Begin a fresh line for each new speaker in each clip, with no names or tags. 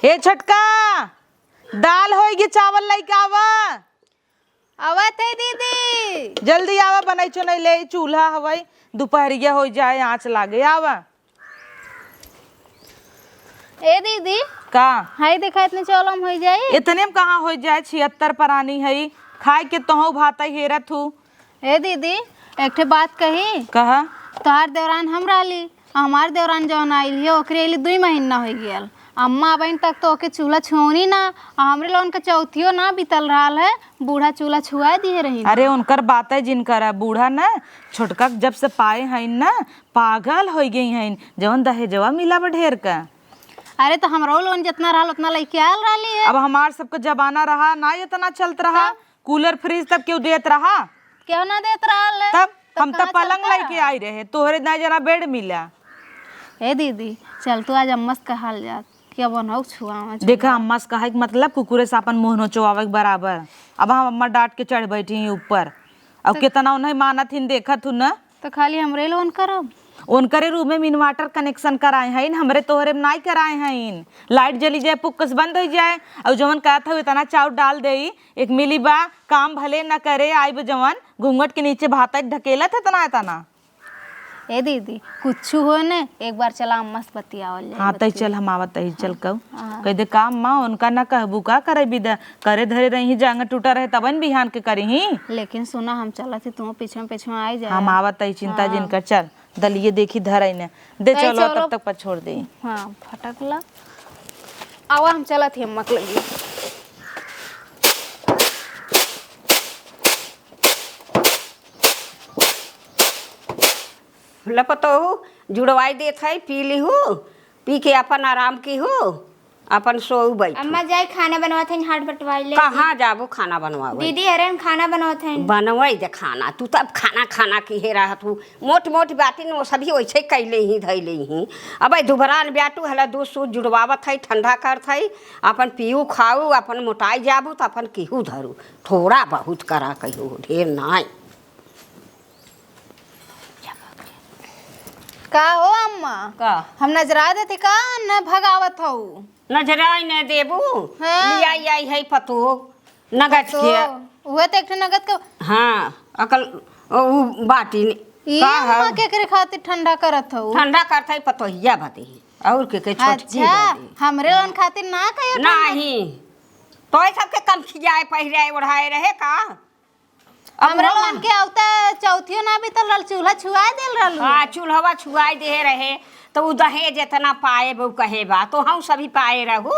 ए छटका दाल होगी चावल लेके आवा।
आवत है दीदी।
जल्दी आवा, बनाई चो नहीं ले चूल्हा हवाई दोपहरिया हो जाए आँच लागे। आवा
ए दीदी
का
हाय देखा इतने चौलम हो जाए।
इतने में कहाँ हो जाए, 76 परानी है खाए के तोहू भात हेरत हूँ।
ए दीदी एक ठे बात कही।
कहा
तोहार देवरान हम रहली, हमार देवरान जौन आइल है ओकरे लिए 2 महीना हो गया। अम्मा बहन तक तो ओके चूल्हा छुअनी ना, हमरे लोगन के चौथियो ना बीतल रहा है, बूढ़ा चूल्हा छुआ दिए रही।
अरे उनकर बात है जिनकर बूढ़ा ना छोटका जब से पाए हैं ना पागल हो गई हैं, जवन दहेजवा मिला बा ढेर का।
अरे तो हमरो लोगन जितना रहा उतना लेके आयल रही है।
अब हमार सबका जमाना रहा ना, इतना चलत रहा कूलर फ्रिज तब क्यों देत रहा,
क्यों ना देत रहा है?
तब हम तब पलंग लेके आई रहे, तोहरे ना जना बेड मिला।
ए दीदी चल तू आज अम्मा से कहल जात क्या बनाऊ छुआ।
देखा अम्मा से कहा मतलब कुकुरे से अपन मुँह नोचवावे के बराबर। अब हम अम्मा डांट के चढ़ बैठी ऊपर, अब कितना उन्हें मानत हिन देखत हूँ ना।
तो खाली हमरे लोगन करब,
उनकरे रूम में इन्वर्टर कनेक्शन कराए हैं, हमरे तोहरे में नहीं कराए हैं। लाइट जली जाए पुक्कस बंद हो जाए और जवन कहत हो इतना चाउर डाल दे एक मिली बा, काम भले न करे आई बा जवन घूंघट के नीचे भात ढकेलत है तना तना।
ए दीदी कुछ हो न एक बार चला अम्मा से बतियावल जाए।
हाँ तई चल हम आवत ही चल कहू कह दे काम माँ उनका ना कहबू का करे विदा करे धरे रही जांग टूटा रहे तबन बिहान के करी ही।
लेकिन सुना हम चलत ही तुम पीछे पीछे आई जाए।
हम आवत ही चिंता जिनकर चल दलिए देखी धर ने दे चलो तब तक पर छोड़ दे।
हाँ फटकला आवा हम चलत ही अम्मा के लगी।
लपतो जुड़वाई देत है, पी ली हूँ, पी के अपन आराम की हूँ, अपन सोऊ बैठ।
अम्मा जाए खाना बनवाते हैं, हाथ बटवाई ले।
कहाँ जाबू खाना बनवा
दीदी अरे हम खाना बनवाते हैं।
बनवाई दे खाना, तू तब खाना खाना की हे रहा तू मोट मोट बाती वो सभी वैसे कैले ही धैले ही। अब दुबरान ब्याटू हला दूध सूध जुड़वावत है, ठंडा करत है, अपन पीऊ खाऊ, अपन मोटाई जाबू तो अपन केहू धरू, थोड़ा बहुत करा कहू ढेर नाई।
का हो अम्मा
का
हम नजरा देते का न भगावत हो
नजराई न देबू।
हाँ।
लियाई आई है पतो नगद
तो
के।
उहे तो एक नगद के
हाँ अकल उ बाटी
ये अम्मा के करे खातिर ठंडा करत हो।
ठंडा करता है पतोहिया बते और के छोटकी
अच्छा
बते
हमरे लोगन खातिर ना कहियो ठंडा।
नहीं तो सबके कम खिजाए पहिराए ओढ़ाए रहे का।
हमरे लोगन के आवता चौथियो ना बीतल रहल, चूल्हा छुआ देल रहल।
हाँ चूल्हा छुआई दे रहे तो उ दहेज इतना पाए वो कहे बा तो हम सभी पाए रहू।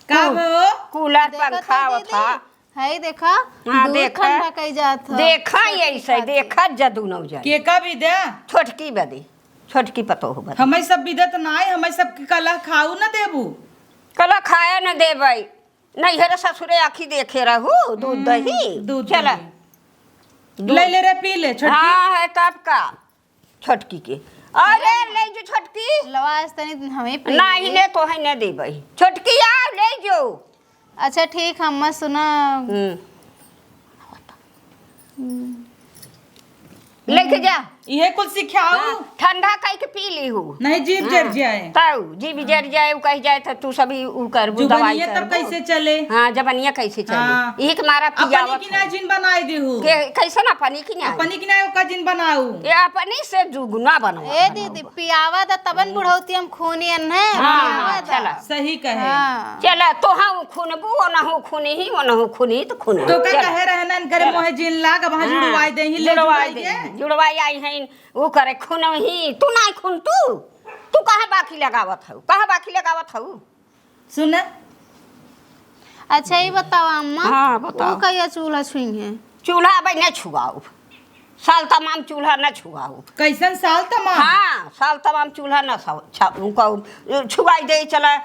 का हो
कूलर
देखत
पंखा
है
था।
दीदी, है देखा
हाँ,
दूध
देखा।
ठंडा कई जात ह।
देखा ऐसे देखा जदू न जाए।
के का भी दे
छोटकी बदी छोटकी पतो हो बदी
हमें सब विदत ना है, हमें सब कला खाऊ ना देबू।
कला खाया न देबै नहीं हेरे ससुरे आखी देखे रहू दूध दही
दूध
चला
ले ले रे पी ले छोटकी।
हाँ है तब का छोटकी के अरे ले जो छोटकी
लवास तनी हमें पी
नहीं ले तो है न देबै छोटकी आ ले जो।
अच्छा ठीक अम्मा सुना
लेके जा
ये कुछ सिखाऊ
ठंडा कह के पी ली हूँ
नहीं जीभ जर जाए।
तब जीभ जर जाए उ कह जाए तो तू सभी उ कर दवाई
जुबनिया तब
कर
कैसे चले।
हाँ जबनिया कैसे
हाँ।
चले एक मारा
अपनी
पियावत
की ना जिन बनाई देहू
के कैसे ना पानी की ना
अपनी की ना का जिन बनाऊ।
ये अपनी से दुगुना बनवा।
ए दीदी पियावा दा तबन बुढ़ौती हम खूनी है
हाँ चला
सही कहे।
हाँ
चला तो हम खुनबू ना हो खुनी ही ना हो खुनी तो खुन
तो का कहे रहना करे मोहे जिन लाग वहां जुड़वाई दे ही ले
जुड़वाई
जुड़वाई
दे
के।
जुड़वाई आई है वो करे खुन ही तू ना खुन तू कहाँ बाकी लगावत हऊ कहाँ बाकी लगावत हऊ।
सुन
अच्छा ये बताओ अम्मा
हाँ, बताओ।
वो कहिया चूल्हा छुई है।
चूल्हा अब न छुआऊ साल तमाम चूल्हा न छुआऊ।
कैसन साल तमाम।
हाँ साल तमाम चूल्हा न छुआई दे चला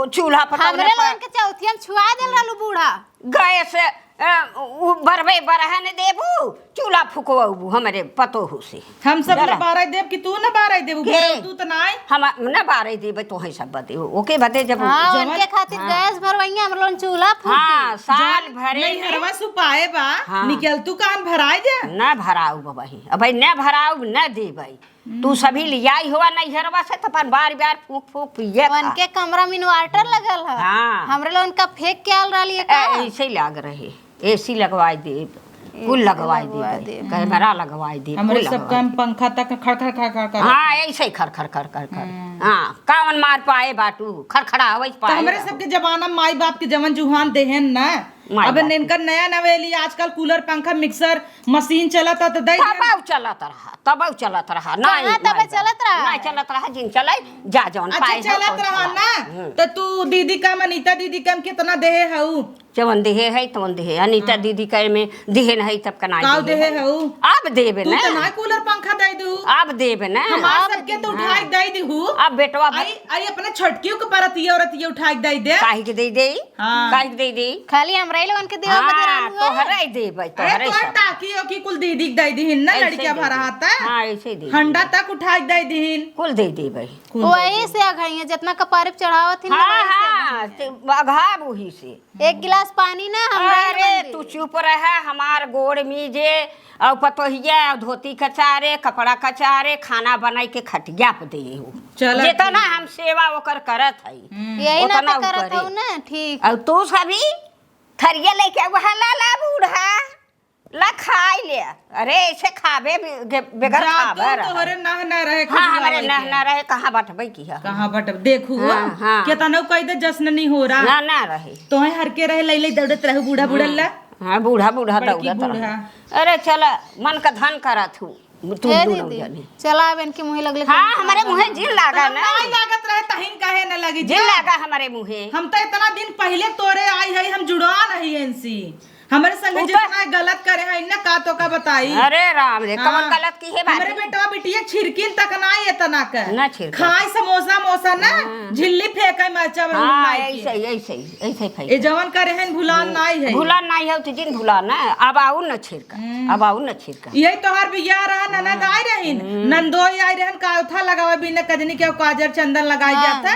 चूल्हा
हमरे लोगन के चौथिया में छुआ देल रहलू बूढ़ा
गए से बरबे बरहन देबू चूल्हा फुकवाबू हमारे पतो हो से।
हम सब न बारह देव कि तू न बारह देबू तू तो ना
हम न बारे देबे तो है सब बते ओके बते जब
हाँ उनके खातिर गैस भरवाइया हम लोगन चूल्हा फूक
हाँ साल भरे
नहीं हरवा सुपाए बा
हाँ।
निकल तू कान भराई दे
न भराऊ बबही अब न भराऊ न देबै तू सभी लियाई हुआ नैहरवा से तो अपन बार बार फूक फूक पिए
उनके कमरा में इन्वर्टर लगल है।
हाँ।
हमरे लोगन का फेंक के आल रही है का?
ऐसे ही लग रहे एसी लगवाई दे कुल लगवाई दे कैमरा लगवाई दे
हमरे
कुल
सब
लगवाई
काम पंखा तक खड़ खड़ खड़ खड़
दे।
कर
हाँ ऐसे ही खर खर खर खर खर हाँ कावन मार पाए बाटू खड़खड़ा हवई
तो
पाए
हमरे सबके जमाना माई बाप के जवन जुहान देहन ना
माई
अब
बाप
इनका नया नवेली आजकल कूलर पंखा मिक्सर मशीन चलता तो दई
तब चलत रहा तब चलत रहा
कहाँ तबे चलत रहा?
नहीं चलत रहा जिन चले जा जौन
अच्छा
पाए
चलत रहा ना तो तू दीदी का अनीता दीदी का कितना देहे हऊ
जवन देहे है तवन देहे अनीता दीदी के में देहे नहीं तब कना
काऊ देहे हऊ
अब देबे
तू
ना
तो ना कूलर पंखा दई दू
अब देबे ना
हमार सबके तो उठाई दई दीहू
अब बेटवा
आई आई अपने छोटकियों के परतिया औरतिया उठाई दई दे
काहे के दे दे
हाँ।
काहे के दे दे
खाली हमरे लोगन के देह बदे
हाँ
रहल
तो
हुआ।
हराई देबे तो
अरे
हराई
तो
सब
टाकी हो की कुल दीदी के दई दीहिन ना
ऐसे
लड़कियां
दे
भरा
दे।
हाता
हाँ ऐसे दे
हंडा तक उठाई दई दीहिन
कुल दे देबे
वही से अघाइए जितना कपारे पे चढ़ावत थी ना
हाँ
वही से
हाँ ते बघाब वही से
एक गिलास पानी ना हमरे
अरे तू चुप रहे हमार गोड़ मीजे और पतोहिया धोती कचारे कपड़ा कचारे खाना बनाई के खटिया पे दे
चल
जितना हम सेवा ओकर करत है
यही ना
उतना
तो
उ
करत
करे।
हूँ ना ठीक।
और तू सभी थरिया लेके वहाँ ला बूढ़ा ला खाई ले अरे ऐसे खाबे बेगर खाबे
तो हरे नह न रहे
हाँ हमारे न रहे कहाँ बटबै की है
कहाँ बट देखू
हाँ, हाँ।
क्या तनो कह दे जश्न नहीं हो रहा
ना रहे
तो है हर के रहे लई दौड़त रहे बूढ़ा बूढ़ा ला
हाँ बूढ़ा बूढ़ा
बड़की
दौड़त
बूढ़ा।
रहे। अरे चल मन का धन करत हूँ तू
हे
दोनों
दीदी
जने
चला अब इनके मुँह लगले
हाँ हमारे मुँहे जिन लागा ना
नहीं लागत रहे तहिन काहे न लगी
जिन लागा हमारे मुँहे
हम तो इतना दिन पहले तोरे आई है हम जुड़वा नहीं इनसी हमारे संगे जितना गलत करे है ना का तो का बताई
अरे राम रे कौन
हाँ।
गलत की है
हमारे
बात
बेटवा बिटिया छिड़किन तक ना इतना का
ना छिड़का।
खाई समोसा मोसा ना झिल्ली फेंके मरचा
हाँ ऐसे खाई
ए जवन करे हैं भुलान नहीं है
भूला नहीं है तो जिन भूला ना अब आऊ न छिड़का अब आऊ न छिड़का
यही तोहर बिया रहा ननद आई रहीन नंदोई आई रहन काउथा लगावा बिना कजनी के काजर चंदन लगाई जाता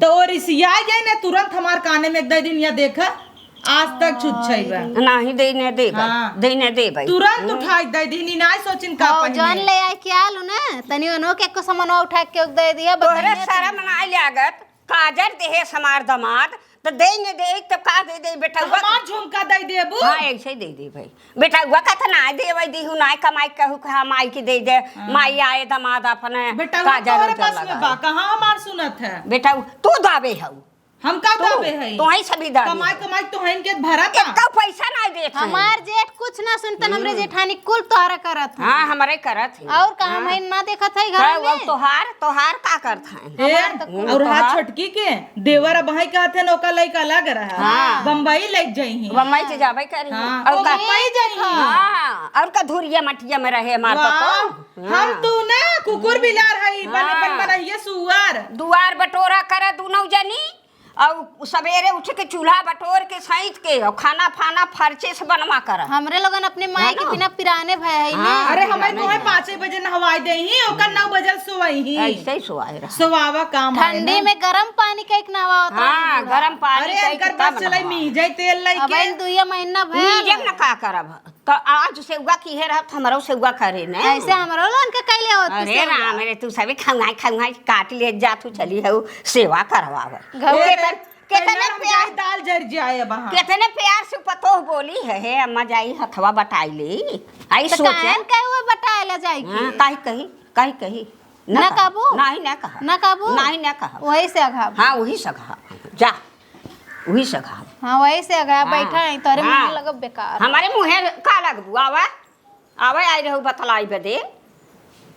तो और इसिया जाए ना तुरंत हमार काने में एक दो दिन या देखा आज तक छुट छईबा
नहीं देने दे
हाँ।
देने दे भाई
तुरंत उठाई दे दीनी नाय सोचिन का
हाँ,
पहिने
जौन ले आई के आलू ना तनी ओनो के को सामान उठा के दे दिया
तोहरे
बताइए
शर्म ना लागत काजर देहे समार दमाद तो देने दे तब का दे बेटा हुआ
हमार झुमका दे देबू
हाँ ऐसे ही दे भाई बेटा हुआ का ना दे भाई दी हूँ ना कमाई कहू हाँ माई की दे दे माई आए दमाद अपने
बेटा वो
काजर
तोहरे
उजर
पास में बा
लगा
कहां हमार सुनत है
बेटा तू दावे हऊ
हम का दावे है
तो ही सभी दावे
कमाई कमाई तो हैं के भरा था
इतना पैसा ना देत हई।
हमार जेठ कुछ ना सुनतन हमरे जेठानी कुल तोहरा करत है।
हाँ हमारे करत है
और कहा मैं ना देखत है घर में
तोहार का करत है
ए, और हाथ छोटकी के देवर भाई कहते नौका लइका लग रहा
हाँ।
बम्बई लेके जाई
बम्बई से जाबे करी
हाँ,
और
ओ
का
बम्बई जाई
हाँ और का धुरिया मटिया में रहे हमार तो
हम तू ना कुकुर बिलार हई बन बन बनइए सुअर
दुआर बटोरा करे दोनों जनी और सवेरे उठ के चूल्हा बटोर के सैंत के और खाना फाना फर्चे से बनवा कर
हमरे लोगन अपने माई के बिना पिराने भय है ना।
अरे हमें तुम्हें 5 बजे नहवाई दे ही ओकर 9 बजे सोई ही
ऐसे ही सोआए रहा
सोवावा काम आए
ठंडी में गरम पानी का एक नवा होता है।
हाँ गरम पानी
अरे
कई
अंकर
किताब
बस चलाई
बनवा।
मीजे तेल लाई
अब
के
इन दुइया महीना भय
नीजम न का करब तो आज सेवा की है रहत हमरो सेवा करे ने
ऐसे हमरो लोगन के कैले होती
अरे राम रे तू सभी खंगाई काट ले जा तू चली है सेवा करवावे कितने प्यार
दाल जर जाए अब हाँ।
कितने प्यार से पतोह बोली है अम्मा जाई हथवा बटाई ले आई
तो
सोचे
कान का हुआ बताएला जाई
हाँ,
की
काहे कही
ना काबू?
नहीं ना कहा
ना काबू
नहीं ना कहा
वही से अघा
हाँ वही सगा जा वही सगा
हाँ वही से अघा
हाँ,
बैठा है तोरे
हाँ।
मुंह लगब बेकार
हमारे मुँहे का लगबू आवे आई रहू बतलाई बदे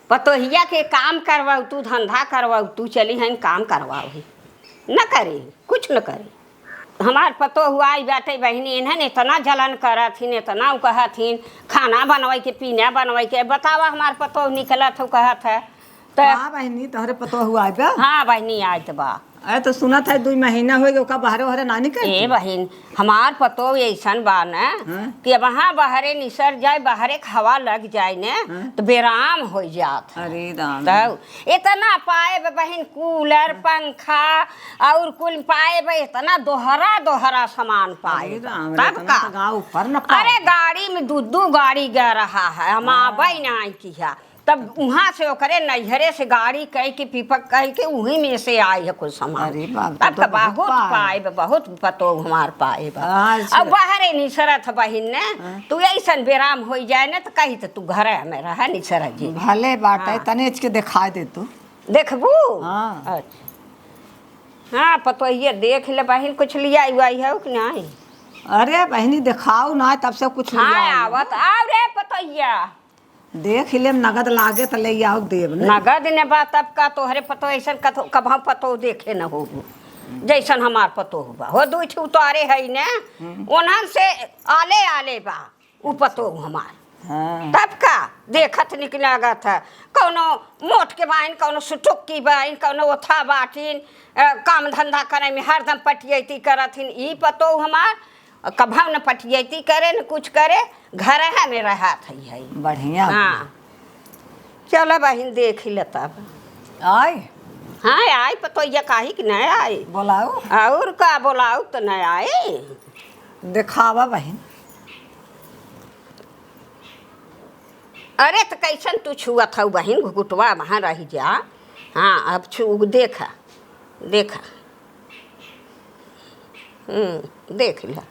पतोहिया के काम करवाऊ तू धंधा करवाऊ तू चली हैं काम करवाऊ न करे कुछ न करे हमार पतो हुआ आई बैठे बहनी इन्हन इतना जलन करथिन इतना कहथिन खाना बनवाई के पीना बनवाई के बतावा हमार पतो निकलत हो कहत है तो
हाँ बहनी तोहरे पतो हुआ है बा
हाँ बहनी आई तो बा
अरे तो सुना था 2 महीना हो गया ओका बाहरे वहरे नानी कर
ए बहन हमार पतो ऐसन बा न
हाँ?
कि वहाँ बाहरे निसर जाए बाहरे हवा लग जाए न तो बेराम हो जात है।
अरे राम
तो इतना पाए बहन कूलर पंखा और कुल पाए इतना दोहरा सामान पाए
अरे राम
तब का
गाँव ऊपर न पाए
अरे गाड़ी में दू गाड़ी गा रहा है हम आबे नहीं किया तब वहाँ से ओकरे नैहरे से गाड़ी कह के पीपक कह के वहीं में से आई है कुछ सामान।
अरे बाप,
तब
तो
का
बहुत
बहुत
पाए।
पाए बहुत पतो हमार पाए
अच्छा।
अब बाहरे निसरत बहिन ने तू ऐसन बेराम हो जाए ना तो कही तो तू घर में रह निसरत जी
भले बाटे तनेच के दिखाई दे तू।
देखबू।
हाँ।
अच्छा हाँ पतो ये देख ले बहिन कुछ लिया हुई है कि नहीं।
अरे बहनी दिखाओ ना तब से कुछ ले
हाँ
आओ।
आवत आव रे पतोहिया
देख ले नगद लागे तो ले आओ देव ने।
नगद ने बात अब का तोहरे पतो ऐसा कभा पतो देखे न हो जैसन हमार पतो हुआ हो दू ठे उतारे है ने ओनहन से आले आले बा उ पतो हमार।
हाँ।
तब का देखत निकला था कौनो मोट के बाइन कौनो सुटुक की बाइन कौनो ओथा बाटिन काम धंधा करे में हरदम पटियती करथिन ई पतो हमार कभा न पटियती करे न कुछ करे घर है में रहा थी है
बढ़िया।
हाँ चलो बहिन देख ही लेता
आए
हाँ आई पतो ये काहे कि नहीं आई
बोलाओ
और का बोलाऊ तो नहीं आए
दिखावा बहन।
अरे तो कैसन तू छुआ था बहिन घुटवा वहाँ रही जा। हाँ अब छू देखा देखा देख ला।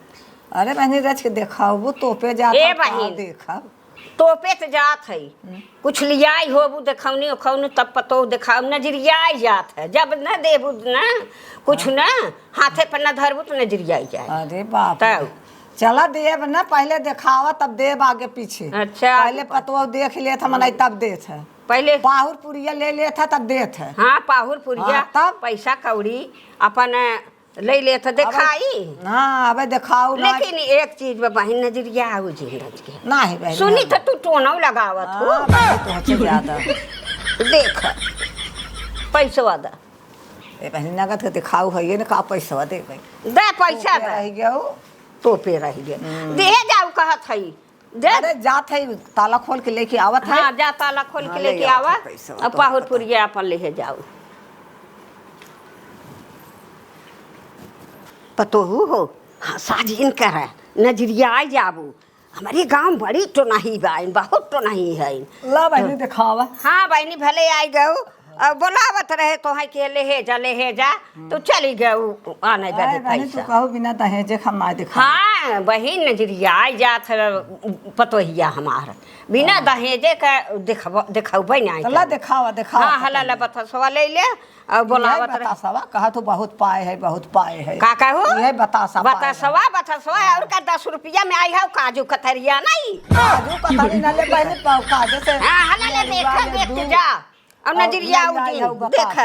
अरे बहनी रच के दिखाओ वो तोपे जा
ए बहिन।
देखा
तोपे तो जात है कुछ लियाई हो वो देखौनी उखौनी तब पतो देखाऊ नजरियाई जात है जब न देबू न कुछ न हाथे पर न धरबू तो नजरियाई जाए।
अरे बाप
तब।
रे। चला देव ना पहले दिखावा तब देव आगे पीछे।
अच्छा।
पहले पतवा देख ले था मनाई तब देत है।
पहले
पाहुर पुरिया ले ले था तब देत है।
हाँ पाहुर पुरिया
हाँ, तब?
पैसा कौड़ी अपन ले ले तो दिखाई।
हाँ अब दिखाओ ना।
लेकिन एक चीज में बहिन नजरिया आऊ जिंदगी के
नहीं बहन
सुनी तो तू टोनौ लगावत हो।
हाँ, बहनी तो ज्यादा।
देख पैसा दा
ए बहनी नगद के दिखाओ है ये ना का पैसा दे भाई।
दे पैसा
तोपे
दे
रह गया हो।
तो पे रह गया देहे जाऊ कहत है दे।
अरे जात है ताला खोल के लेके आवत है।
हाँ जा ताला खोल के
हाँ,
लेके
ले आओ
आवा
पैसा,
अब
तो
पाहुर
पता।
पुरिया अपन लेके जाऊ। पतो हो हाँ साजिन कर नजरिया आ जाबू हमारे गांव बड़ी तो नहीं बाइन बहुत तो नहीं है।
ला बहनी दिखावा।
हाँ बहनी भले आई गऊ अब बोलावत रहे तो है के ले जा तो चली गऊ आने बदे
अरे बहनी तू
पैसा।
कहो बिना दहेजे हम ना दिखा।
हाँ बहिन नजरिया आई जात पतोहिया हमार बिना दहेजे का दिखबै नहीं।
ला दिखावा दिखावा।
हाँ हला ला बतसवा ले ले और बोलावत रहे।
बतासवा कहा तो बहुत पाए है बहुत पाए है।
का कहू
ये बतासा पाए है।
बतसवा और का 10 रुपया में आई है काजू कतरिया नहीं।
काजू कतरी न ले बहनी पाव काजे से।
हाँ हला ले देख जा अब नजरिया देख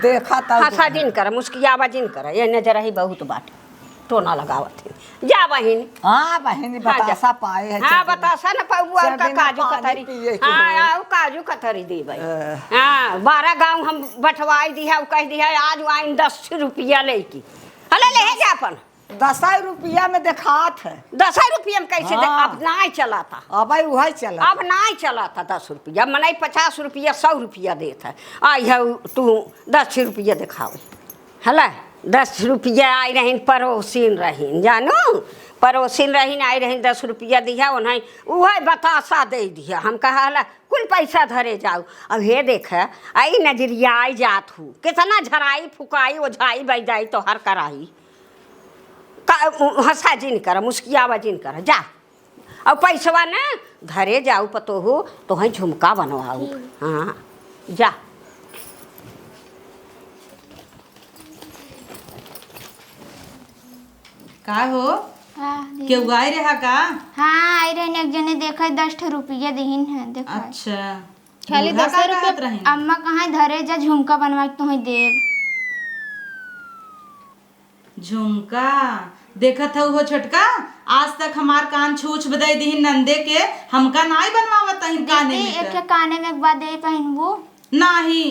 देखा तब
हंसा दिन कर मुस्कियावा दिन कर ये नजर ही बहुत बाट टोना लगावत है जा बहिन।
हाँ बहनी
हाँ, जा।
बतासा पाए है।
हाँ बतासा न पाऊ और का
सर्दी में
काजू
पानी
कतरी
पिए के
हाँ और काजू कतरी दी भाई। हाँ 12 गांव हम बटवाई दिया कह दिया आज आइन 10 रुपया लेकी हले ले जा अपन
10 रुपया में दिखात है।
10 रुपया में कैसे दे
हाँ।
अब नहीं चलाता
अब वही चला।
अब नहीं चलाता 10 रुपया मनाई 50 रुपया 100 रुपया देता है आई है तू 10 रुपया दिखाओ हला 10 रुपया आई रहीन पड़ोसिन रहीन जानो पड़ोसिन रहीन आई रहीन 10 रुपया दिया उन्हें वह बतासा दे दिया हम कहा हला कुल पैसा धरे जाओ। अब हे देख आई नजरिया आई जात हूँ कितना झराई फुकाई ओझाई बजाई तो हर कराई हंसा जिन कर मुस्कियावा जिन कर जा अब पैसवा न धरे जाऊ पतो हो तो वहीं झुमका बनवाऊ। हाँ जा
का हो
हाँ दी-
केहू आए रहा का?
हाँ आई रही एक जने देखा 10 रुपया दीन है देखा
अच्छा
खाली
बूढ़ा
10
का
रुपया-
कहत रहीन?
अम्मा कहाँ धरे जा झुमका बनवा के तुम्हें देव
झुमका देखत हो छोटका आज तक हमार कान छूछ बदाई दी नंदे के हमका नाई बनवावत हइन काने
दीदी एक
में
काने में एक बार दे पहनबू
नहीं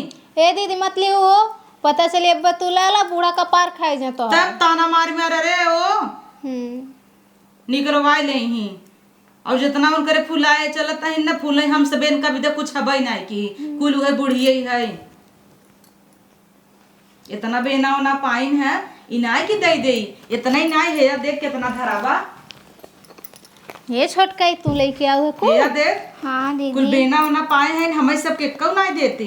ए दीदी मत लियो हो पता चले अब तू लाला बूढ़ा का पार खाए जा तो।
तब ताना मार में रे ओ निकरवाई ले ही और जितना उनकरे फुलाए चलता है ना फूले हम सब इनका भी दे कुछ हबई नहीं की कुल है बुढ़िए ही है इतना बेना ना पाइन है इनाय की दे दे इतना ही नाई है देख कितना धरावा
ये छोटका ही तू लेके आओ को
ये देख
हाँ
कुल
दीदी
बेना उना पाए हैं हमें सब के क्यों नहीं देती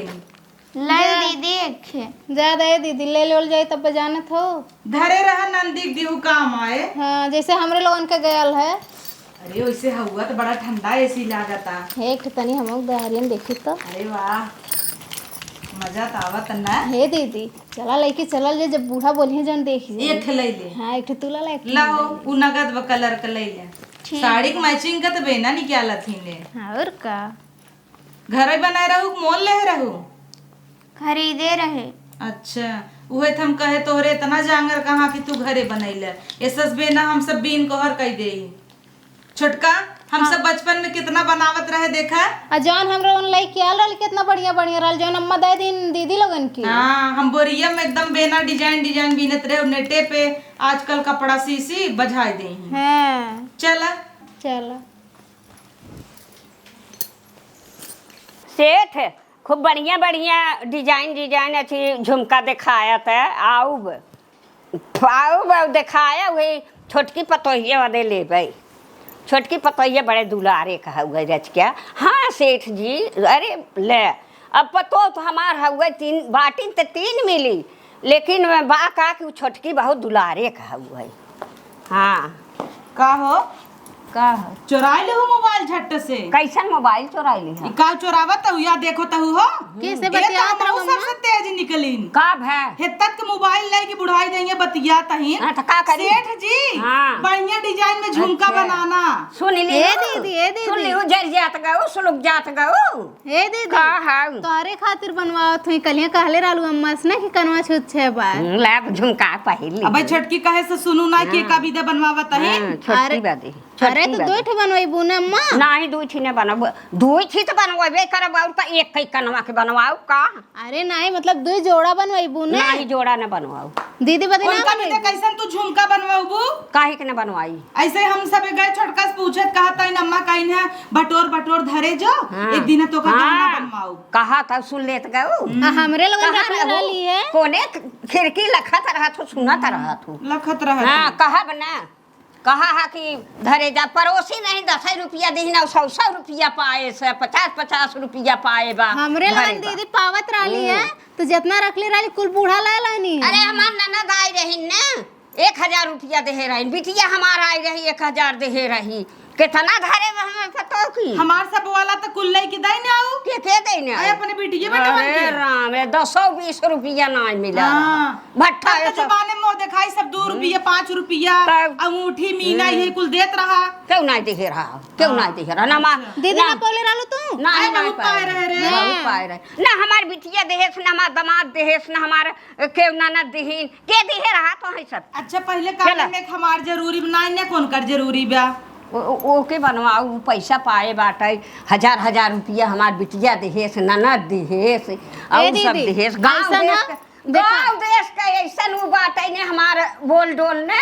ले दीदी एक खे
ज्यादा है दीदी ले ले जाए तब बजानत हो।
धरे रहा नंदी दिहु काम आए।
हाँ जैसे हमरे लोगन के गयल है।
अरे वैसे हुआ तो बड़ा ठंडा ऐसी लागता।
एक तनी हम दहरियन देखी तो
अरे वाह मजा तो आवत ना।
हे दीदी चला लेके चलल जे जब बूढ़ा बोलिए जन देखी
एक खिलाई ले
हाँ एक तुला ले
लाओ उ नगद व कलर का ले ले साड़ी के मैचिंग का तो बेना निकाला थी ने।
हाँ और का
घर ही बनाए रहू मोल ले रहू
खरीदे रहे।
अच्छा उहे हम कहे तोहरे इतना जांगर कहाँ कि तू घरे बनैले एसस बेना हम सब बीन कोहर कह दे। छोटका हम सब बचपन में कितना बनावत रहे देखा।
आ जौन हमरा उन लई आल रहल कितना बढ़िया बढ़िया रहल जौन अम्मा दे दिन दीदी लोगन की।
हाँ हम बोरिया में एकदम बेना डिजाइन डिजाइन बीनत रहे नेटे पे आजकल कपड़ा सी बजाई दे।
हाँ
चला
चला
सेठ खूब बढ़िया बढ़िया डिजाइन डिजाइन अच्छी झुमका दिखाया था आऊ दिखाया वही छोटकी पतोहिया वाले ले भाई। छोटकी पतोहिया बड़े दुलारे का हुआ रच क्या। हाँ सेठ जी अरे ले अब पतो तो हमार हुआ 3 बाटी तो 3 मिली लेकिन बा का कि छोटकी बहुत दुलारे का हुआ है। हाँ
का हो
का हो
चुराई ले हो मोबाइल झट से।
कैसन मोबाइल चुराई ली है
का चोरावत हो या देखो तहु हो
कैसे बतियात रहो
सबसे तेज निकलीन
कब है
हेतक के मोबाइल लेके बुढ़ाई देंगे बतिया तहीन।
हाँ, तो का करी
सेठ जी
हाँ।
बढ़िया डिजाइन में झुमका
अच्छा।
बनाना।
सुन ली
ए दीदी ए
सुन
दीदी
ली जर जात गऊ सुलुक जात गऊ
ए दीदी
का है
तोहरे खातिर बनवावत हुई कलिया कहले रहलू अम्मा से ना कि कनवा छूत छे बार
लैब झुमका पहिली
अबे छोटकी कहे से सुनू ना कि का विदा बनवावत है।
छोटकी बादी
अरे तो दो ठे बनवाइबू ना अम्मा।
नहीं दुई छी ने बनब दुई छी तो बनवाबे करब और त एक कई कनवा के बनवाऊ का।
अरे नहीं मतलब दो जोड़ा बनवाइबू ना।
नहीं जोड़ा ने बनवाऊ
दीदी बता
उनका
ना
विदा कैसन तू झुमका बनवाबू
काहे के ने बनवाई।
ऐसे हम सब गए छोटका से पूछत कहा तइन अम्मा कइन है बटोर बटोर धरे जो एक दिन तो का गाना बनवाऊ
कहा था सुन लेत गऊ
हमरे लोगन रखले रहली है
कोने खिड़की लखत रहत हो सुनत रहत हो
लखत रह।
हाँ कहब ना कहा है कि धरे जा पड़ोसी नहीं 10 रुपया दी ना 100 रुपया पाए से 50 रुपया पाए बा
हमरे लोगन दीदी पावत रहली है तो जितना रखले रहली कुल बूढ़ा ला लानी
अरे हमार ननद आई रही ना 1000 रुपया दे रही बिटिया हमार आई रही 1000 दे रही कितना धरे हमें पता की
हमार सब वाला तो कुल्ले की दई ना आऊ
के देने
अरे अपने बिटिया बेटा बन
अरे
के।
राम रे 220 रुपया ना मिला
हाँ।
भट्ठा
अब तो जमाने में वो दिखाई सब 2 रुपया 5 रुपया
तब-
अंगूठी मीना ये कुल देत रहा।
क्यों नहीं दिखे रहा क्यों नहीं दिखे रहा ना माँ
दीदी ना पौले रहलू तू
नहीं
अरे
नहीं
बहुत पाए रहे रे।
बहुत पाए रहे ना हमार बिटिया देहेस ना हमार दामाद देहेस ना हमार के ननद देहीन के दिहे रहा तो है सब
अच्छा पहले काम
चला।
में हमार जरूरी बनाई ने कौन कर जरूरी बा।
ओके बनवाऊ पैसा पाए बाटे 1000 रुपया हमार बिटिया देहेस ननद देहेस और सब
दीदी,
देहेस गांव
ऐसा ना,
देश गांव देश का ऐसा नु बाटे ने हमार बोल डोल ने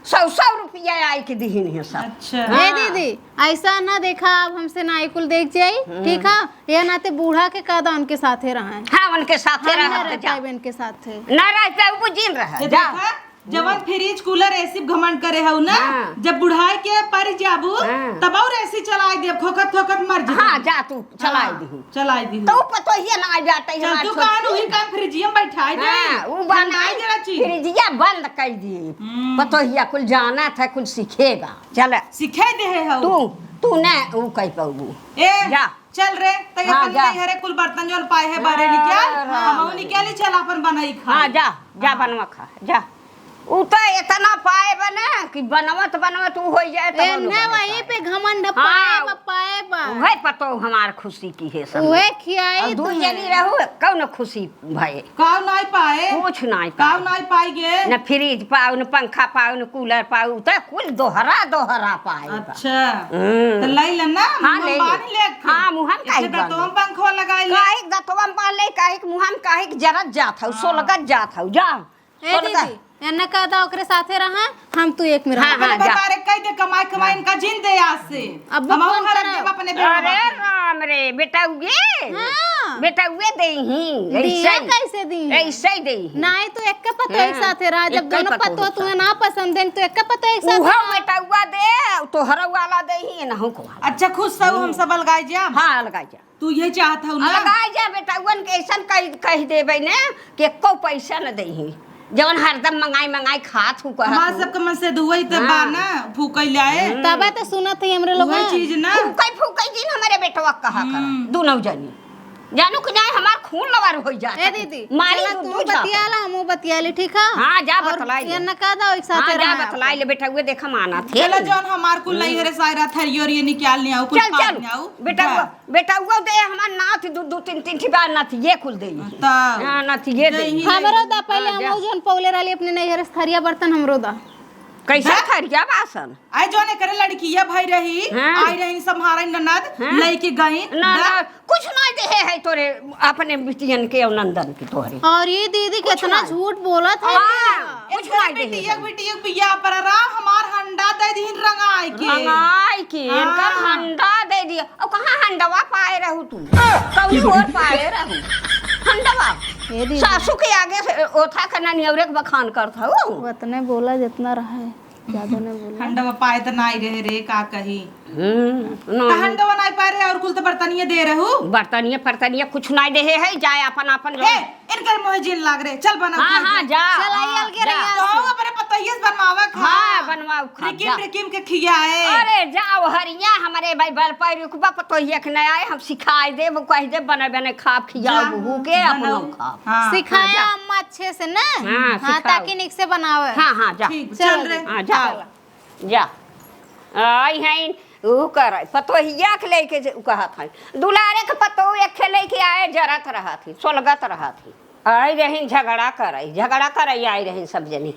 100 रुपया आई के दिहिन है सब।
अच्छा
ए दीदी ऐसा ना देखा अब हमसे ना कुल देख जाई ठीक है या नाते बूढ़ा के कादा उनके साथे रहा
हाँ उनके साथे
हम ना
रह
रहता है इनके साथे
ना रहते वो जिन रहा
ये
जा
देखा जवन फ्रिज कूलर एसी घमंड करे हऊ ना
हाँ।
जब बुढ़ाई के पर जाबू
हाँ।
तब और एसी चलाई दे खोखत खोखत मर जी।
हाँ जा तू चलाई दी
चलाई दी
तो पतो ही ना जाते
चल तू कान वही काम फ्रिजियम बैठाई दे।
हाँ, वो बनाई
जरा चीज
फ्रिजिया बंद कर दिए पतो ही कुल जाना था कुल सीखेगा चल
सिखाई दे है हऊ
तू न वो कह पाऊ
ए
जा।
चल रे तो
हाँ,
अपन
जा।
नहीं हरे कुल बर्तन जोन पाए है बारे निकाल हम निकाली चल अपन बनाई खा।
हाँ जा बनवा खा जा उ तो इतना पाए बना कि बनवत बनवत उ हो जाए तो
ए ना वहीं पे घमंड
हाँ,
पाए बा
वही पतो हमार खुशी की है सब
उहे खियाई
दू जनी रहू कौन खुशी भये
काव नहीं पाए
कुछ नहीं
काव नहीं पाई गे।
न फ्रिज पाऊ न पंखा पाऊ न कूलर पाऊ तो कुल दोहरा पाए
अच्छा तो लई ले ना
हाँ,
मुंह
ले ले।
बांध ले
हाँ, मुहम काहे
अच्छा
बांध
तो हम पंखो लगाई ले
काहिक दतवम पाले काहिक मुहम काहिक जरत जात हौ सोलगत जात हौ जा
ए दीदी एने कह दा ओकरे साथे रहा हम तू एक में रहा
हाँ, हाँ, जा।
बता रे कह दे कमाई कमाई इनका जिन दे आज से
अब
हम
फोन
घर
करो।
देब अपने
अरे
बेटा
राम रे बेटा उगे
हाँ।
बेटा उगे दे ही
दिया कैसे दी
ऐसे ही दे ही
नहीं तो एक पतो एक साथे रहा जब
एक ही
दोनों
पतो
पतो
एक
तुम्हें ना पसंद है तो एक पतो एक साथे
उहा
रहा।
बेटा उगा दे तो हर वाला दे ही ना हो को
अच्छा खुश सब हम सब अलगाई जा
हाँ लगा जा
तू ये चाहत हूं ना
लगा जा बेटा उगन के ऐसा कह देबे ने कि एको पैसा न दे ही जवन हरदम मंगाई खात हूँ
हमार सबके मन से दुवई त बा ना फूकई लाए
तबे तो सुनत है हमरे लोग
वही चीज ना
फूकई दिन हमारे बेटवा कहा कर दोनों जनी जानू कि नहीं हमार खून लवार हो जाता
ए दीदी
मारी
चला
दू
तू
दू जा
बतियाला हमू बतियाली ठीक है
हाँ जा
और
बतलाई ले।
ये न कह दो एक साथे
हाँ जा
रहा
बतलाई ले बेटा उगे देखा माना थे
चलो जौन हमार कुल नहीं हरे सायरा थरी और ये निकाल नहीं आऊ कुछ
चल
पास
चल
नहीं आऊ
बेटा उगो दे हमार नाथ दू तीन तीनठी बार नाथ ये कुल दे
तब
हाँ नाथ ये दे
दही।
हमरो दा पहले
हाँ, जा।
हमू जोन पौले रहली अपने नहीं हरे थरिया बर्तन हमरो दा
कैसा खरिया बासन
आई जोने करे लड़किया भाई रही
हाँ।
आई रही सम्हारा ननद
हाँ।
लईके गई
ना ना कुछ ना दे है तोरे अपने बिटियन के और नंदन के तोहरे
और ये दीदी कितना झूठ बोलत है
हाँ, कुछ ना दे
बिटिया बिया पर राम हमार हंडा दे दीन रंगाई के
रंगाई के इनकर हंडा दे दिया अब कहाँ हंडवा पाए रहू तू कौन और पाए रहू हंडवा
ये दीदी
सासू के आगे से ओथा करना नियरे के बखान करता हूँ
उतने बोला जितना रहा है ज्यादा नहीं बोला
हंडवा पाए त नाई रहे रे का कही
ना
त हंडवा नाई पाए रे और कुल त बर्तनिया दे रहू
बर्तनिया फर्तनिया कुछ नहीं दे है जाए अपन अपन
ए इनकर मोह जिन लाग रे चल बना
हाँ हाँ जा
चल आई अलगे
जा।
रहिया
तो अपने पतइया से बनवावा खा
हाँ बनवाओ खा
रिकिम
जा।
रिकिम के खियाए
अरे जाओ हरिया हमारे भाई बल पर रुकबा पतोहिया के नहीं आए हम सिखाए दे वो कह दे बने बने खा खियाओ
जा,
बहू के अपनो
बनाओ।
खा
हाँ
सिखाया अम्मा अच्छे से ना
हाँ,
हाँ
सिखाओ।
ताकि निक से बनावे
हाँ हाँ जा
ठीक
चल
चल रे
हाँ जा जा आई हैं ऊ कर पतोहिया के लेके उ कहत है दुलारे के पतो एक के लेके आए जरत रहा थी सोलगत रहा थी आई रही झगड़ा करई आई रही सब जनी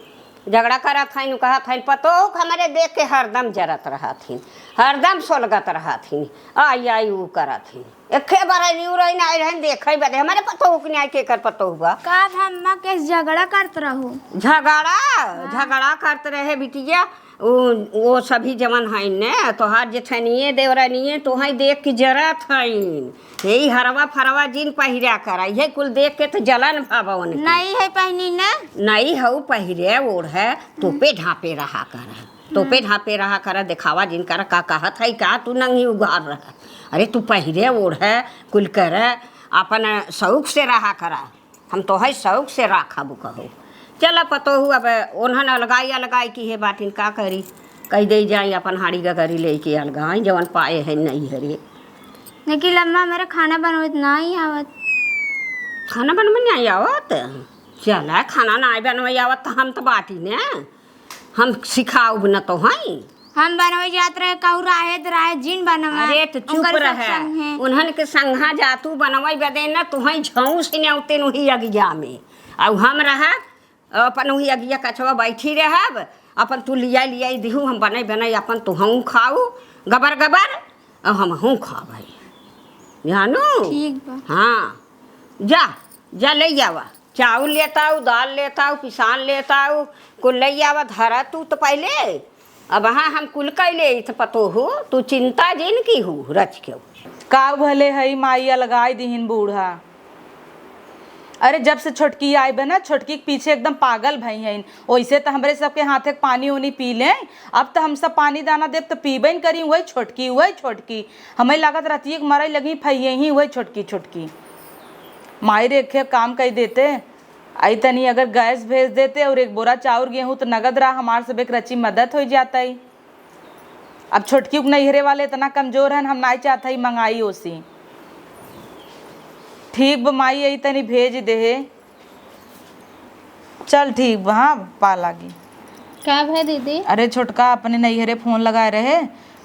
झगड़ा करत हन कहत हन पतो हमारे देख के हरदम जरत रहा थी हरदम सोलगत रहा थी आई ऊ करत थी एके बार न्यू रही आई रहन देखे बदे हमारे पतो के न्याय के कर पतो हुआ
का धम्मा के झगड़ा करत रहू
झगड़ा करते रहे बिटिया वो सभी जवन है ने तोहार जेठनिए देवरानिए तोहाई देख के जरत हईन यही हरवा फरवा जिन पहिरा कर ये कुल देख के तो जलन भावन
नहीं है पहनी ना
नहीं हऊ पहिरे ओढ़ है तोपे ढापे रहा कर तोपे ढापे रहा कर दिखावा जिन कर का कहत है का तू नंगी उगार रहा अरे तू पहिरे ओढ़ है कुल कर अपन शौक से रहा करा हम तो है शौक से राखब कहो चला पतो हूँ अब उन्हन अलगाई की है बाटिन का करी कह दे जाई अपन हाड़ी गगरी लेके अलगाई जवन पाए है नहीं हरे
लेकिन लम्मा मेरा खाना बनवत नहीं आवत
खाना बनवे नहीं आवत चला खाना नहीं बनवे आवत तो हम तो बाटी ने हम सिखाऊ न तो हैं
हम बनवे जात रहे कहू राहे जिन बनवा
अरे तो चुप
उनकर सब
रहे
संग है।
उन्हन के संघा जातू बनवाई बदे न तुहई झऊ से न्योते नुही अगिया में और हम रहा अपन वही अगिया कछवा बैठी रहब अपन तू लिया दिहू हम बनाई अपन तुहू खाऊ गबर और हम हूँ खाब जानू
ठीक बा
हाँ जा ले आवा चावल लेता हूँ दाल लेता हूँ पिसान लेता हूँ कुल ले आवा धरा तू तो पहले अब हाँ हम कुल कैले तो पतो हो तू चिंता जिन की हूँ रच के
का भले हई माई अलगाई दीहिन बूढ़ा अरे जब से छोटकी आई बना छोटकी के पीछे एकदम पागल भई हैं वैसे तो हमरे सबके हाथे पानी उनी पी लें अब तो हम सब पानी दाना देव तो पीबे न करी वही छोटकी हमें लागत रहती है कि मरई लगी फैये ही वही छोटकी माई रेखे काम कही देते आई तनी अगर गैस भेज देते और एक बोरा चाउर गेहूँ तो नगद रहा हमारे सब एक रची मदद हो जाता ही अब छोटकी नैहरे वाले इतना कमजोर हैं हम नहीं चाहते ही मंगाई ओसी ठीक बा माई यही तनी भेज दे चल ठीक बा हाँ पा लागी
का भाई दीदी
अरे छोटका अपने नैहरे फोन लगाए रहे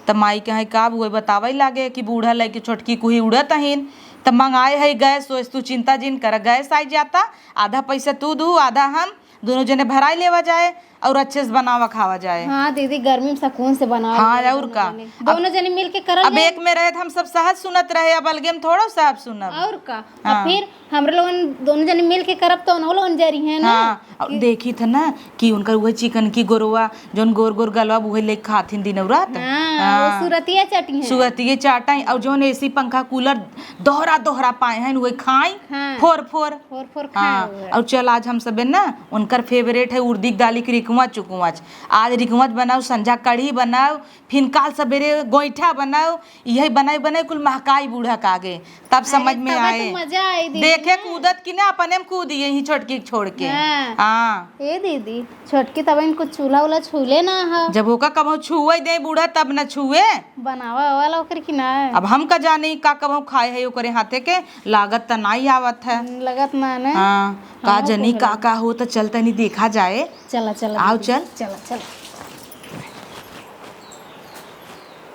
तब माई के है का हुए बतावे लागे कि बूढ़ा लेके छोटकी को ही उड़त हहीन तब मंगाए है गैस सोच तू चिंता जिन कर गैस आई जाता आधा पैसा तू दू आधा हम दोनों जने भराई लेवा जाए और अच्छे से बनावा खावा जाए।
हाँ दीदी, गर्मी में सुकून से बनाओ।
हाँ और का,
दोनों जने मिल के करल
अब एक में रहे तो हम सब सहज सुनत रहे, अब अलगे में थोड़ा साहब सुनब।
और का। और फिर हमरे लोगन दोनों जने मिल के करब तो उन्हों लोगन जरी है ना।
हाँ और देखी था ना कि उनकर वही चिकन की गोरवा जोन गोर गोर गलवा वही लेके खाथिन दिन और रात।
हाँ, वो सूरतिया चटी है।
सुगतिये चाटाई और जोन एसी पंखा कूलर दोहरा दोहरा पाए हैं वही खाई
हाँ।
Four four.
फोर
हाँ और चल आज हम सब ना उनकर फेवरेट है उर्दी की दाली की रिकवच चुकवच। आज रिकवच बनाओ, संझा कढ़ी बनाओ, फिर काल सवेरे गोईठा बनाओ, यही बनाई बनाई कुल महकाई बूढ़ा का आगे तब समझ में आए।
मजा आई दीदी।
देखे कूदत की ना अपने में कूद यही छोटकी छोड़ के।
हाँ।
हाँ
ए दीदी, छोटकी तब इनको चूल्हा उला छूले ना है।
जब ओका कबहू छुए दे बूढ़ा तब न छुए।
बनावा वाला ओकर की ना है।
अब हम का जानी का कबहू खाए है ओकरे हाथे के, लागत त नहीं आवत है।
लगत ना ने।
हाँ का जनी का हो तो चल तनी देखा जाए।
चला चला
आओ
दीदी,
चल
चला चला।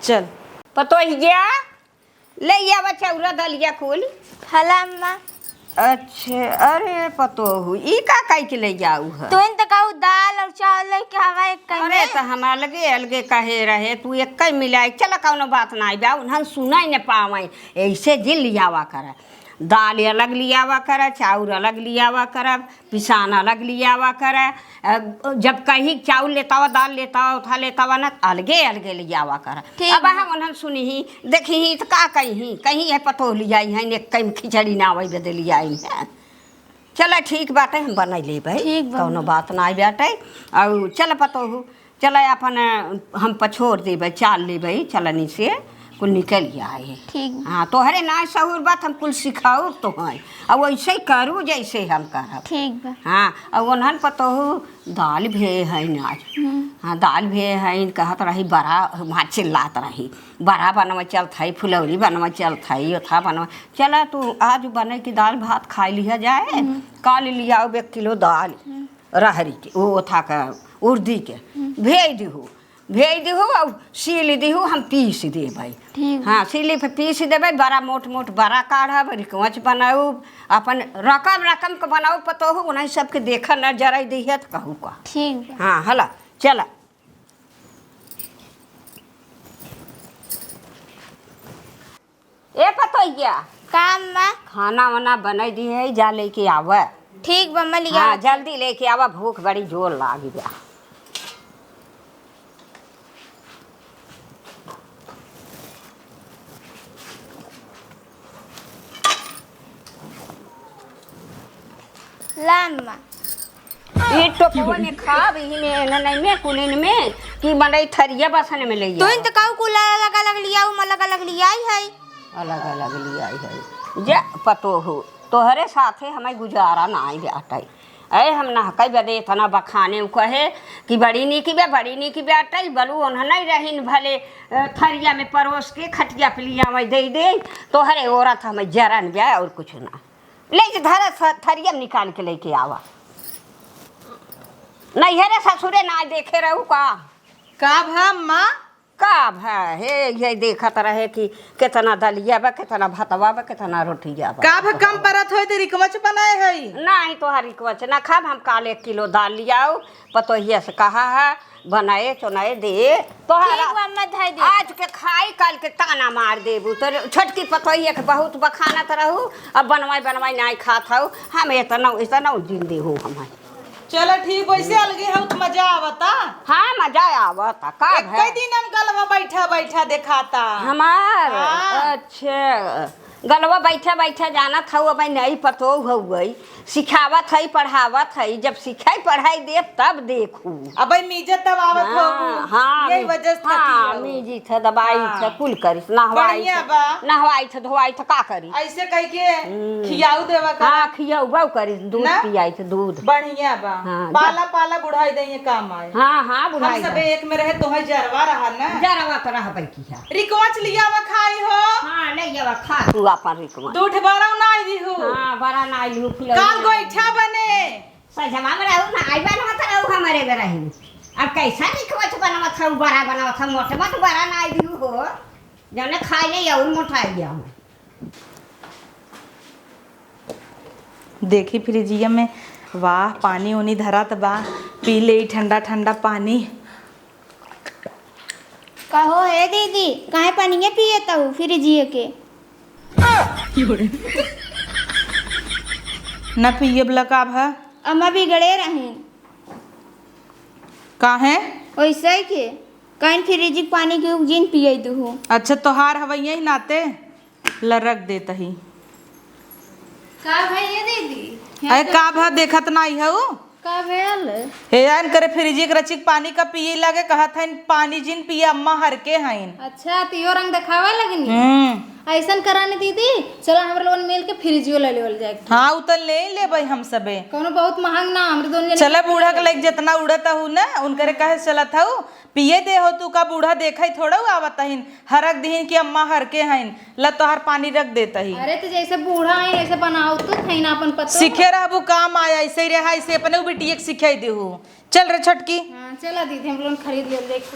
चल
पतोहिया ले आवा चौरा दलिया कुल।
हला अम्मा
अच्छा, अरे पतोहू ई का काई के ले जाऊ है?
तुम तो कहू दाल और चावल लेके हवा एक कहीं
अरे तो हम अलगे अलगे कहे रहे, तू एक कई मिलाई। चल कौनो बात ना बा, उन्हन सुनाई न पावे ऐसे जिन लियावा कर। दाल अलग लियावा कर, चाउर अलग लियावा कर, पिसान अलग लियावा कर। जब कहीं चाउर लेतावा दाल लेतावा उठा लेतावा ना अलगे अलगे लियावा कर।
ठीक
अब हम उन्हन सुनी ही देखी ही तो का कहीं है पतो लियाई है, एक कहीं खिचड़ी ना आवे बदे लियाई है। चल ठीक बाटे, हम बनाई लेबै,
ठीक बा।
कौनो बात ना बाटे। और चल पतोहू चल अपन हम पछोड़ देबै, चाल लेबै चलनी से कुल निकल आए।
ठीक बा।
हाँ तोहरे ना सहूर बात हम कुल सिखाऊ तो हैं, अब वैसे ही करूँ जैसे हम करब।
ठीक बा।
हाँ अब उन्हन पतोहू दाल भे है आज। हाँ दाल भे है, कहत रही बड़ा वहाँ चिल्लात रही बड़ा बनवा चलत है, फुलौरी बनवा चलत है, ओथा बनवा। चला तू आज बने की दाल भात खाई लिया जाए। काल लिया 1 किलो दाल रहरी के, वो ओथा का उर्दी के भेज दीहू और सील दीहू, हम पीस देबै।
ठीक।
हाँ सीली पे पीस देबै, बड़ा मोट मोट बड़ा काढ़ब, रिकवच बनाऊ, अपन रकम के बनाऊ पतोहू, उन्हें सबके देखा न जराई दिहे तो कहू का।
ठीक बा।
हाँ हला चला। ए पतोहिया
का अम्मा?
खाना वाना बनाई दी है, जा लेके आवा।
ठीक बा, मैं लिया।
हाँ जल्दी लेके आवा, भूख बड़ी जोर लागी बा।
ला अम्मा।
ये टोपवा में खाब ही में नहीं में कुलिन में कि मनई थरिया बसन में ले
तुम तो कहू कुल अलग अलग लिया, अलग अलग लिया है।
अलग अलग लिया है जे पतो हो, तोहरे साथे हमें गुजारा ना आई बाटे। अरे हम ना कई बदे इतना बखाने कहे कि बड़ी नीकी बेटा बलू उन्हें नहीं रहीन भले थरिया में परोस के खटिया पे लिया मैं दे तोहरे औरत हमें जरन ब्या और कुछ ना ले धरा थरिया में निकाल के लेके आवा। नहीं है रे ससुरे ना देखे रहू का
माँ
का भाई हे ये देखत रहे कि कितना दलिया बा, कितना भातवा बा, कितना रोटिया बा।
का कम परत होय तो रिकवच बनाए है।
नहीं तोहरी कुछ ना खाब, हम काल 1 किलो दाल लियाओ पतोहिया से कहा है बनाए चुनाए दे तोहरा आज के खाई काल के ताना मार देबू। तो छोटकी पतोहिया के बहुत बखानत रहू, अब बनवाई नहीं खात हूँ हम, इतना जिंदे हो हमारे।
चलो ठीक, वैसे अलगे हो तो मजा आवता।
हाँ मजा आवता का
कई दिन हम गलवा बैठा दिखाता
हमार।
हाँ।
अच्छा गलवा बैठा जाना था, अब नहीं पतो हो गई, सिखावत है पढ़ावत है, जब सिखाई पढ़ाई देव तब देखू।
अब मीजत तब आवत हो।
हाँ
यही वजह से
हाँ मीजी थे दबाई थे कुल करिस, नहवाई थे धोवाई थे का करी
ऐसे कह के खियाऊ देवा का।
हाँ खियाऊ करिस, दूध पियाई थे दूध
बढ़िया बा।
हाँ,
पाला बुढ़ाई दे काम आए।
हाँ बुढ़ाई
हम सब एक में रहे तो जरवा रहा ना,
जरवा तो रहबै की है।
रिकवच लिया वा खाई हो।
हाँ ले जावा खा तू अपन रिकवच।
दूठ बड़ा ना आई हो।
हाँ बड़ा ना आई हूँ
काल गोईठा बने
सजमा में रहू ना आई बना मत रहू हमारे घर रही। अब कैसा रिकवच बनावत था, बड़ा बनावत था, मोटे मत बड़ा ना आई हो जने खाई ले और मोटा आई गया।
देखी फ्रिजिया में वाह पानी ओनी धरत बा, पी ले ठंडा ठंडा पानी।
कहो है दीदी काहे पानी पिए तू फिर जिए के
न पिए बला का है
अम्मा बिगड़े रहें
काहे?
वैसे ही के कहीं फ्रिज पानी के जिन पिए दू।
अच्छा तोहार हवैया ही नाते ल रख देता ही।
का भैया दीदी
अरे का भा देखत नहीं है वो
का भेल
हे आन करे फ्रिज के रचिक पानी का पिए लगे कहत हन पानी जिन पिए अम्मा हर के हइन।
अच्छा तियो रंग दिखावे लगनी ऐसन कराने दीदी चलो हमरे लोगन मिल के फ्रिजियो ले लेवल जाए।
हाँ उ तो ले भाई हम सबे
कोनो बहुत महंग ना हमरे दोनों
चला बूढ़ा के लाइक जितना उड़त हूँ ना उनकरे कहे चलत हूँ पिए दे हो तू का बूढ़ा देखा ही थोड़ा आवत हइन हरक दीन की अम्मा हर के हइन ल तोहार पानी रख देता ही।
अरे तो जैसे बूढ़ा है ऐसे बनाओ तो थे ना अपन पतो
सीखे रहबू काम आया ऐसे ही रहा ऐसे अपने बिटिया के सिखाई देहू। चल रे छोटकी।
हाँ चला दीदी हम लोग खरीद ले देख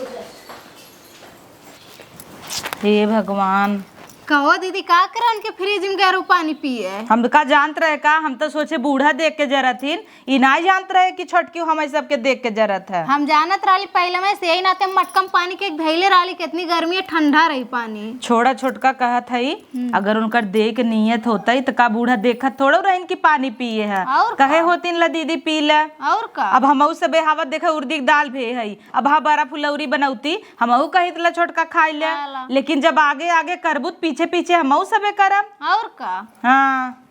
हे भगवान
कहो दीदी का करे उनके फ्रिज में गैर पानी पिए।
हम का जानत रहे का हम तो सोचे बूढ़ा देख के जरत हिन ई ना जानत रहे कि छोटकी हम सबके देख के जरत है।
हम जानत रही पहले में से ही नाते मटकम पानी के धैले रही कितनी गर्मी है ठंडा रही पानी।
छोड़ा छोटका कहत है अगर उनकर देख नियत होता ही तो का बूढ़ा देखत थोड़ा रहन की पानी पिए है
और
कहे होतिन ला दीदी पी ले।
और का
अब हमहू सबे हावत देखा उर्दी के दाल भे है अब हा बड़ा फुलौरी बनौती हमहू कहित ला छोटका खाई ले लेकिन जब आगे आगे करबूत पीछे पीछे हमहू सबे करब।
और का
हाँ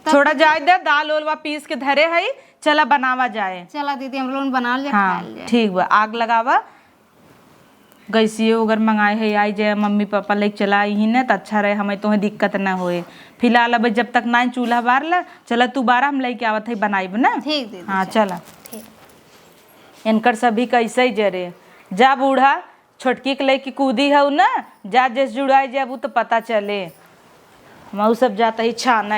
छोड़ा जाए दे दाल ओलवा पीस के धरे है चला बनावा जाए।
चला दीदी हम लोग बना ले
हाँ ठीक बा आग लगावा गैसियो अगर मंगाए है आई जाए मम्मी पापा लेके चला ही ना तो अच्छा रहे हमें तुम्हें दिक्कत ना होए। फिलहाल अब जब तक ना चूल्हा बार ला चला तू बारह हम लेके आवत है बनाई ना।
ठीक दीदी
हाँ चला इनकर सभी कैसे ही जरे जा बूढ़ा छोटकी के लेके कूदी है ना जा जैसे जुड़ाई जाबू तो पता चले हम सब जाता ही छाना